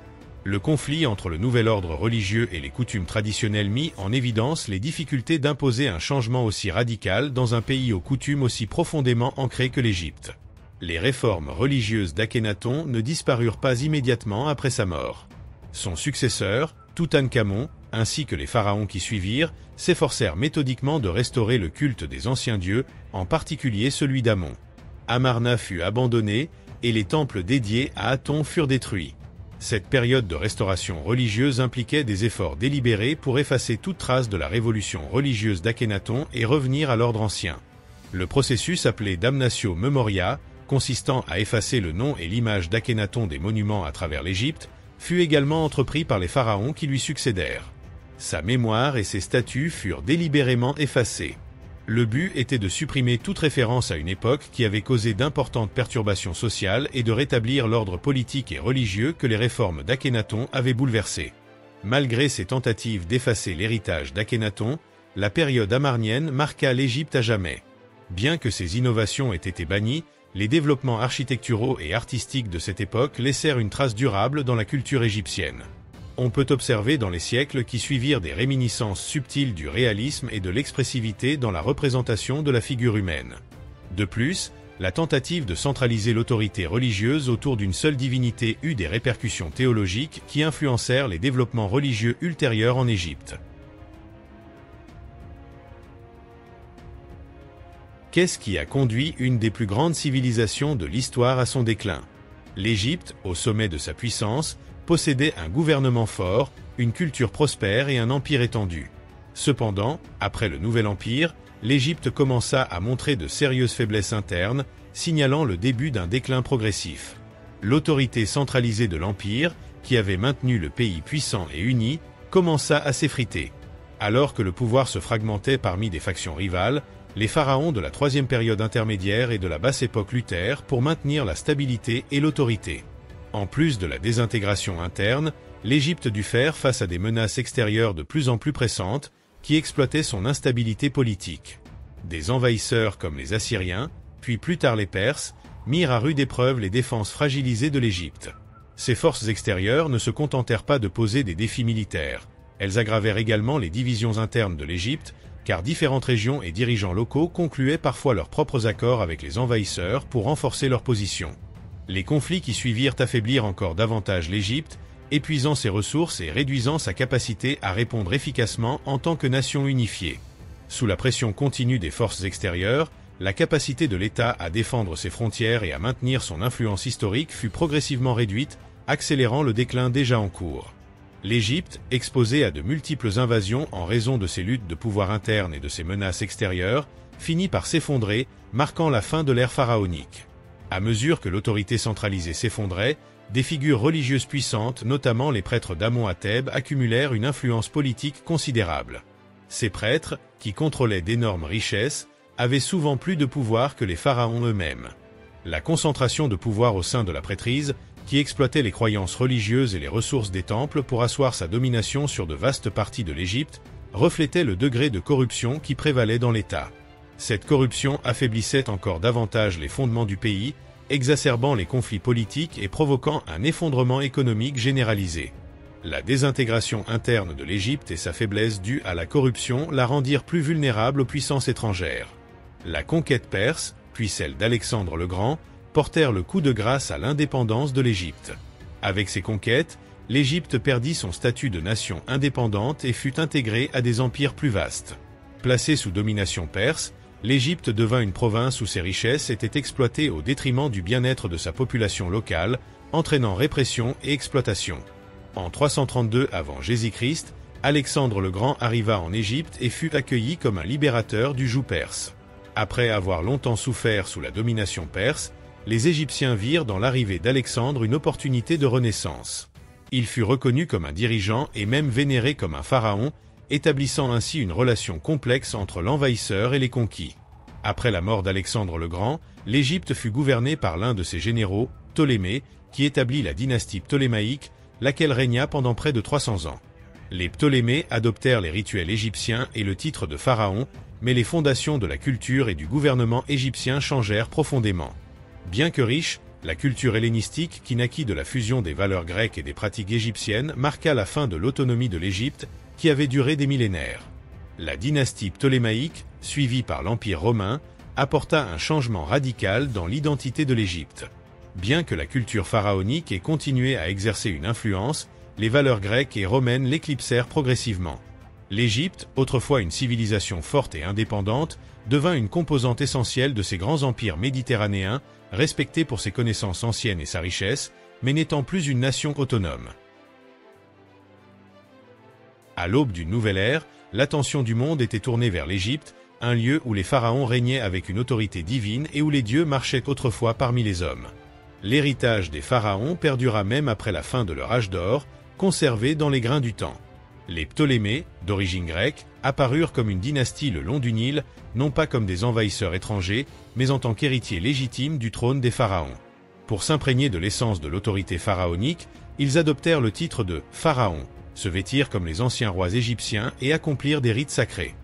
Le conflit entre le nouvel ordre religieux et les coutumes traditionnelles mit en évidence les difficultés d'imposer un changement aussi radical dans un pays aux coutumes aussi profondément ancrées que l'Égypte. Les réformes religieuses d'Akhénaton ne disparurent pas immédiatement après sa mort. Son successeur, Toutankhamon, ainsi que les pharaons qui suivirent, s'efforcèrent méthodiquement de restaurer le culte des anciens dieux, en particulier celui d'Amon. Amarna fut abandonnée, et les temples dédiés à Aton furent détruits. Cette période de restauration religieuse impliquait des efforts délibérés pour effacer toute trace de la révolution religieuse d'Akhénaton et revenir à l'ordre ancien. Le processus appelé Damnatio Memoria, consistant à effacer le nom et l'image d'Akhénaton des monuments à travers l'Égypte, fut également entrepris par les pharaons qui lui succédèrent. Sa mémoire et ses statues furent délibérément effacés. Le but était de supprimer toute référence à une époque qui avait causé d'importantes perturbations sociales et de rétablir l'ordre politique et religieux que les réformes d'Akhénaton avaient bouleversé. Malgré ces tentatives d'effacer l'héritage d'Akhénaton, la période amarnienne marqua l'Égypte à jamais. Bien que ces innovations aient été bannies, les développements architecturaux et artistiques de cette époque laissèrent une trace durable dans la culture égyptienne. On peut observer dans les siècles qui suivirent des réminiscences subtiles du réalisme et de l'expressivité dans la représentation de la figure humaine. De plus, la tentative de centraliser l'autorité religieuse autour d'une seule divinité eut des répercussions théologiques qui influencèrent les développements religieux ultérieurs en Égypte. Qu'est-ce qui a conduit une des plus grandes civilisations de l'histoire à son déclin? L'Égypte, au sommet de sa puissance, possédait un gouvernement fort, une culture prospère et un empire étendu. Cependant, après le Nouvel Empire, l'Égypte commença à montrer de sérieuses faiblesses internes, signalant le début d'un déclin progressif. L'autorité centralisée de l'Empire, qui avait maintenu le pays puissant et uni, commença à s'effriter. Alors que le pouvoir se fragmentait parmi des factions rivales, les pharaons de la troisième période intermédiaire et de la basse époque luttèrent pour maintenir la stabilité et l'autorité. En plus de la désintégration interne, l'Égypte dut faire face à des menaces extérieures de plus en plus pressantes qui exploitaient son instabilité politique. Des envahisseurs comme les Assyriens, puis plus tard les Perses, mirent à rude épreuve les défenses fragilisées de l'Égypte. Ces forces extérieures ne se contentèrent pas de poser des défis militaires. Elles aggravèrent également les divisions internes de l'Égypte, car différentes régions et dirigeants locaux concluaient parfois leurs propres accords avec les envahisseurs pour renforcer leur position. Les conflits qui suivirent affaiblirent encore davantage l'Égypte, épuisant ses ressources et réduisant sa capacité à répondre efficacement en tant que nation unifiée. Sous la pression continue des forces extérieures, la capacité de l'État à défendre ses frontières et à maintenir son influence historique fut progressivement réduite, accélérant le déclin déjà en cours. L'Égypte, exposée à de multiples invasions en raison de ses luttes de pouvoir interne et de ses menaces extérieures, finit par s'effondrer, marquant la fin de l'ère pharaonique. À mesure que l'autorité centralisée s'effondrait, des figures religieuses puissantes, notamment les prêtres d'Amon à Thèbes, accumulèrent une influence politique considérable. Ces prêtres, qui contrôlaient d'énormes richesses, avaient souvent plus de pouvoir que les pharaons eux-mêmes. La concentration de pouvoir au sein de la prêtrise, qui exploitait les croyances religieuses et les ressources des temples pour asseoir sa domination sur de vastes parties de l'Égypte, reflétait le degré de corruption qui prévalait dans l'État. Cette corruption affaiblissait encore davantage les fondements du pays, exacerbant les conflits politiques et provoquant un effondrement économique généralisé. La désintégration interne de l'Égypte et sa faiblesse due à la corruption la rendirent plus vulnérable aux puissances étrangères. La conquête perse, puis celle d'Alexandre le Grand, portèrent le coup de grâce à l'indépendance de l'Égypte. Avec ces conquêtes, l'Égypte perdit son statut de nation indépendante et fut intégrée à des empires plus vastes. Placée sous domination perse, l'Égypte devint une province où ses richesses étaient exploitées au détriment du bien-être de sa population locale, entraînant répression et exploitation. En 332 avant Jésus-Christ, Alexandre le Grand arriva en Égypte et fut accueilli comme un libérateur du joug perse. Après avoir longtemps souffert sous la domination perse, les Égyptiens virent dans l'arrivée d'Alexandre une opportunité de renaissance. Il fut reconnu comme un dirigeant et même vénéré comme un pharaon, établissant ainsi une relation complexe entre l'envahisseur et les conquis. Après la mort d'Alexandre le Grand, l'Égypte fut gouvernée par l'un de ses généraux, Ptolémée, qui établit la dynastie ptolémaïque, laquelle régna pendant près de 300 ans. Les Ptolémées adoptèrent les rituels égyptiens et le titre de pharaon, mais les fondations de la culture et du gouvernement égyptien changèrent profondément. Bien que riche, la culture hellénistique qui naquit de la fusion des valeurs grecques et des pratiques égyptiennes marqua la fin de l'autonomie de l'Égypte, qui avait duré des millénaires. La dynastie ptolémaïque, suivie par l'Empire romain, apporta un changement radical dans l'identité de l'Égypte. Bien que la culture pharaonique ait continué à exercer une influence, les valeurs grecques et romaines l'éclipsèrent progressivement. L'Égypte, autrefois une civilisation forte et indépendante, devint une composante essentielle de ces grands empires méditerranéens, respectée pour ses connaissances anciennes et sa richesse, mais n'étant plus une nation autonome. À l'aube d'une nouvelle ère, l'attention du monde était tournée vers l'Égypte, un lieu où les pharaons régnaient avec une autorité divine et où les dieux marchaient autrefois parmi les hommes. L'héritage des pharaons perdura même après la fin de leur âge d'or, conservé dans les grains du temps. Les Ptolémées, d'origine grecque, apparurent comme une dynastie le long du Nil, non pas comme des envahisseurs étrangers, mais en tant qu'héritiers légitimes du trône des pharaons. Pour s'imprégner de l'essence de l'autorité pharaonique, ils adoptèrent le titre de « pharaon », se vêtirent comme les anciens rois égyptiens et accomplirent des rites sacrés.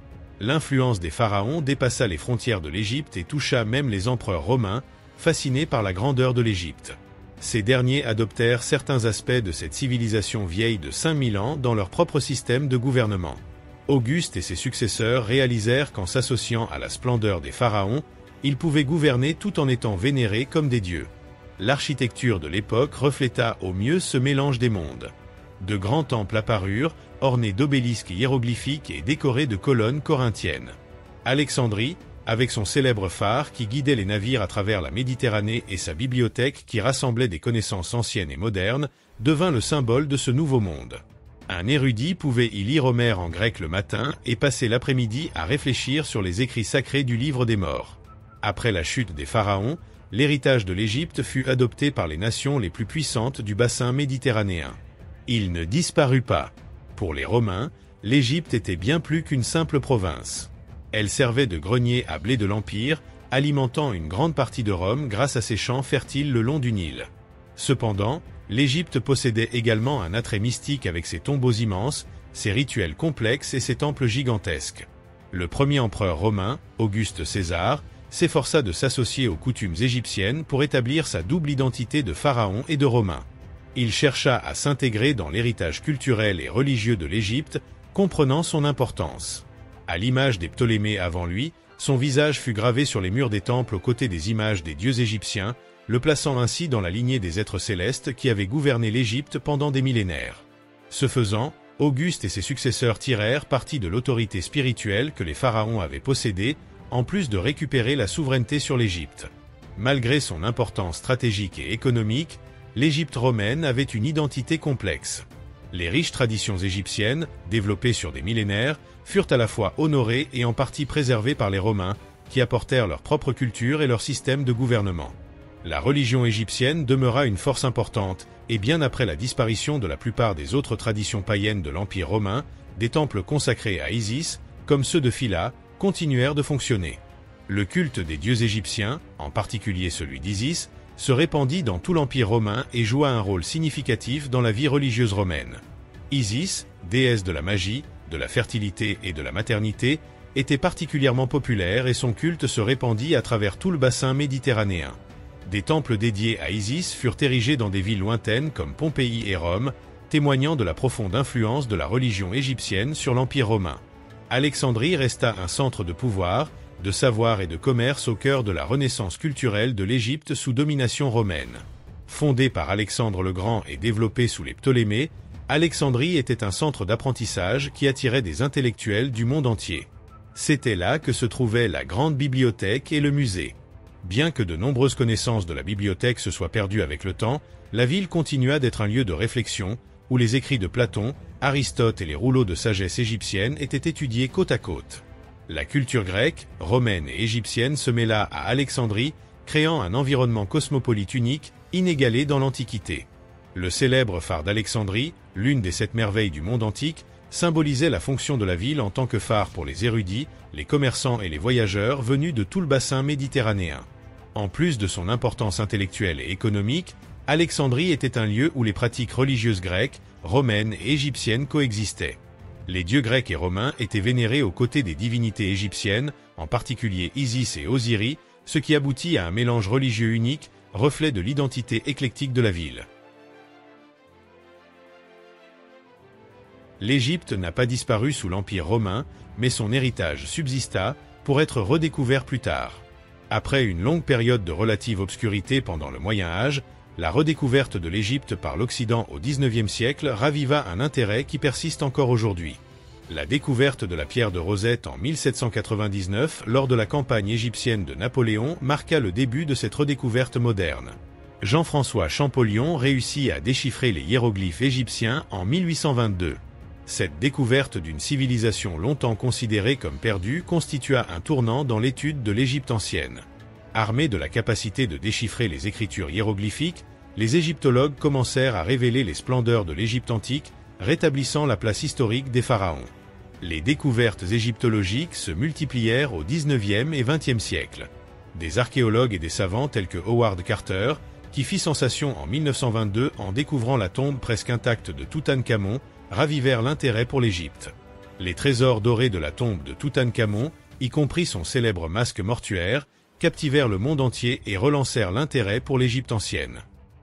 L'influence des pharaons dépassa les frontières de l'Égypte et toucha même les empereurs romains, fascinés par la grandeur de l'Égypte. Ces derniers adoptèrent certains aspects de cette civilisation vieille de 5000 ans dans leur propre système de gouvernement. Auguste et ses successeurs réalisèrent qu'en s'associant à la splendeur des pharaons, ils pouvaient gouverner tout en étant vénérés comme des dieux. L'architecture de l'époque refléta au mieux ce mélange des mondes. De grands temples apparurent, ornés d'obélisques hiéroglyphiques et décorés de colonnes corinthiennes. Alexandrie, avec son célèbre phare qui guidait les navires à travers la Méditerranée et sa bibliothèque qui rassemblait des connaissances anciennes et modernes, devint le symbole de ce nouveau monde. Un érudit pouvait y lire Homère en grec le matin et passer l'après-midi à réfléchir sur les écrits sacrés du livre des morts. Après la chute des pharaons, l'héritage de l'Égypte fut adopté par les nations les plus puissantes du bassin méditerranéen. Il ne disparut pas. Pour les Romains, l'Égypte était bien plus qu'une simple province. Elle servait de grenier à blé de l'Empire, alimentant une grande partie de Rome grâce à ses champs fertiles le long du Nil. Cependant, l'Égypte possédait également un attrait mystique avec ses tombeaux immenses, ses rituels complexes et ses temples gigantesques. Le premier empereur romain, Auguste César, s'efforça de s'associer aux coutumes égyptiennes pour établir sa double identité de pharaon et de romain. Il chercha à s'intégrer dans l'héritage culturel et religieux de l'Égypte, comprenant son importance. À l'image des Ptolémées avant lui, son visage fut gravé sur les murs des temples aux côtés des images des dieux égyptiens, le plaçant ainsi dans la lignée des êtres célestes qui avaient gouverné l'Égypte pendant des millénaires. Ce faisant, Auguste et ses successeurs tirèrent parti de l'autorité spirituelle que les pharaons avaient possédée, en plus de récupérer la souveraineté sur l'Égypte. Malgré son importance stratégique et économique, l'Égypte romaine avait une identité complexe. Les riches traditions égyptiennes, développées sur des millénaires, furent à la fois honorées et en partie préservées par les Romains, qui apportèrent leur propre culture et leur système de gouvernement. La religion égyptienne demeura une force importante, et bien après la disparition de la plupart des autres traditions païennes de l'Empire romain, des temples consacrés à Isis, comme ceux de Phila, continuèrent de fonctionner. Le culte des dieux égyptiens, en particulier celui d'Isis, se répandit dans tout l'Empire romain et joua un rôle significatif dans la vie religieuse romaine. Isis, déesse de la magie, de la fertilité et de la maternité, était particulièrement populaire et son culte se répandit à travers tout le bassin méditerranéen. Des temples dédiés à Isis furent érigés dans des villes lointaines comme Pompéi et Rome, témoignant de la profonde influence de la religion égyptienne sur l'Empire romain. Alexandrie resta un centre de pouvoir, de savoir et de commerce au cœur de la renaissance culturelle de l'Égypte sous domination romaine. Fondée par Alexandre le Grand et développée sous les Ptolémées, Alexandrie était un centre d'apprentissage qui attirait des intellectuels du monde entier. C'était là que se trouvaient la grande bibliothèque et le musée. Bien que de nombreuses connaissances de la bibliothèque se soient perdues avec le temps, la ville continua d'être un lieu de réflexion, où les écrits de Platon, Aristote et les rouleaux de sagesse égyptienne étaient étudiés côte à côte. La culture grecque, romaine et égyptienne se mêla à Alexandrie, créant un environnement cosmopolite unique, inégalé dans l'Antiquité. Le célèbre phare d'Alexandrie, l'une des 7 merveilles du monde antique, symbolisait la fonction de la ville en tant que phare pour les érudits, les commerçants et les voyageurs venus de tout le bassin méditerranéen. En plus de son importance intellectuelle et économique, Alexandrie était un lieu où les pratiques religieuses grecques, romaines et égyptiennes coexistaient. Les dieux grecs et romains étaient vénérés aux côtés des divinités égyptiennes, en particulier Isis et Osiris, ce qui aboutit à un mélange religieux unique, reflet de l'identité éclectique de la ville. L'Égypte n'a pas disparu sous l'Empire romain, mais son héritage subsista, pour être redécouvert plus tard. Après une longue période de relative obscurité pendant le Moyen Âge, la redécouverte de l'Égypte par l'Occident au XIXe siècle raviva un intérêt qui persiste encore aujourd'hui. La découverte de la pierre de Rosette en 1799 lors de la campagne égyptienne de Napoléon marqua le début de cette redécouverte moderne. Jean-François Champollion réussit à déchiffrer les hiéroglyphes égyptiens en 1822. Cette découverte d'une civilisation longtemps considérée comme perdue constitua un tournant dans l'étude de l'Égypte ancienne. Armés de la capacité de déchiffrer les écritures hiéroglyphiques, les égyptologues commencèrent à révéler les splendeurs de l'Égypte antique, rétablissant la place historique des pharaons. Les découvertes égyptologiques se multiplièrent au XIXe et XXe siècle. Des archéologues et des savants tels que Howard Carter, qui fit sensation en 1922 en découvrant la tombe presque intacte de Toutankhamon, ravivèrent l'intérêt pour l'Égypte. Les trésors dorés de la tombe de Toutankhamon, y compris son célèbre masque mortuaire, captivèrent le monde entier et relancèrent l'intérêt pour l'Égypte ancienne.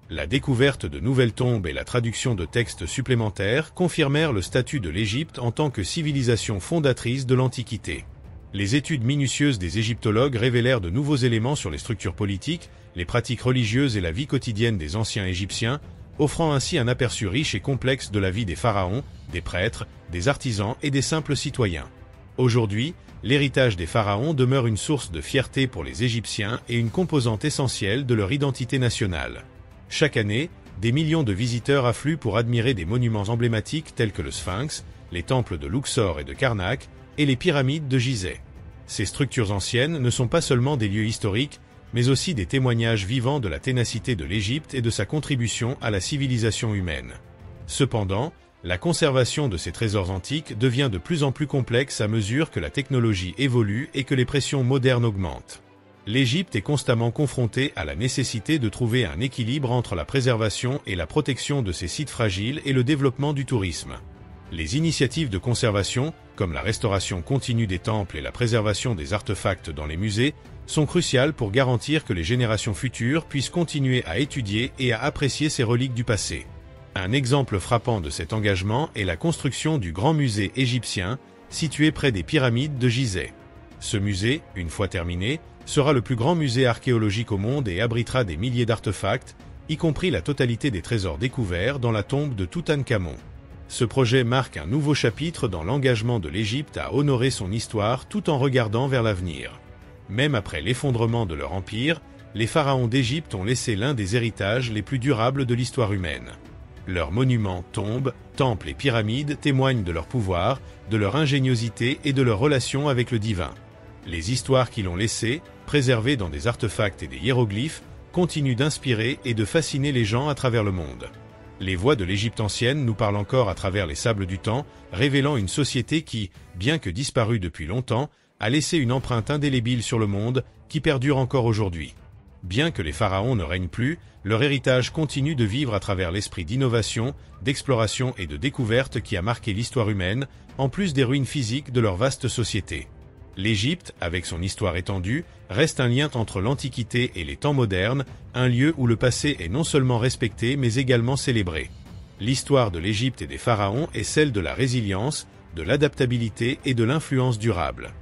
La découverte de nouvelles tombes et la traduction de textes supplémentaires confirmèrent le statut de l'Égypte en tant que civilisation fondatrice de l'Antiquité. Les études minutieuses des égyptologues révélèrent de nouveaux éléments sur les structures politiques, les pratiques religieuses et la vie quotidienne des anciens Égyptiens, offrant ainsi un aperçu riche et complexe de la vie des pharaons, des prêtres, des artisans et des simples citoyens. Aujourd'hui, l'héritage des pharaons demeure une source de fierté pour les Égyptiens et une composante essentielle de leur identité nationale. Chaque année, des millions de visiteurs affluent pour admirer des monuments emblématiques tels que le Sphinx, les temples de Luxor et de Karnak, et les pyramides de Gizeh. Ces structures anciennes ne sont pas seulement des lieux historiques, mais aussi des témoignages vivants de la ténacité de l'Égypte et de sa contribution à la civilisation humaine. Cependant, la conservation de ces trésors antiques devient de plus en plus complexe à mesure que la technologie évolue et que les pressions modernes augmentent. L'Égypte est constamment confrontée à la nécessité de trouver un équilibre entre la préservation et la protection de ces sites fragiles et le développement du tourisme. Les initiatives de conservation, comme la restauration continue des temples et la préservation des artefacts dans les musées, sont cruciales pour garantir que les générations futures puissent continuer à étudier et à apprécier ces reliques du passé. Un exemple frappant de cet engagement est la construction du Grand Musée égyptien, situé près des pyramides de Gizeh. Ce musée, une fois terminé, sera le plus grand musée archéologique au monde et abritera des milliers d'artefacts, y compris la totalité des trésors découverts dans la tombe de Toutankhamon. Ce projet marque un nouveau chapitre dans l'engagement de l'Égypte à honorer son histoire tout en regardant vers l'avenir. Même après l'effondrement de leur empire, les pharaons d'Égypte ont laissé l'un des héritages les plus durables de l'histoire humaine. Leurs monuments, tombes, temples et pyramides témoignent de leur pouvoir, de leur ingéniosité et de leur relation avec le divin. Les histoires qu'ils ont laissées, préservées dans des artefacts et des hiéroglyphes, continuent d'inspirer et de fasciner les gens à travers le monde. Les voix de l'Égypte ancienne nous parlent encore à travers les sables du temps, révélant une société qui, bien que disparue depuis longtemps, a laissé une empreinte indélébile sur le monde qui perdure encore aujourd'hui. Bien que les pharaons ne règnent plus, leur héritage continue de vivre à travers l'esprit d'innovation, d'exploration et de découverte qui a marqué l'histoire humaine, en plus des ruines physiques de leur vaste société. L'Égypte, avec son histoire étendue, reste un lien entre l'Antiquité et les temps modernes, un lieu où le passé est non seulement respecté mais également célébré. L'histoire de l'Égypte et des pharaons est celle de la résilience, de l'adaptabilité et de l'influence durable.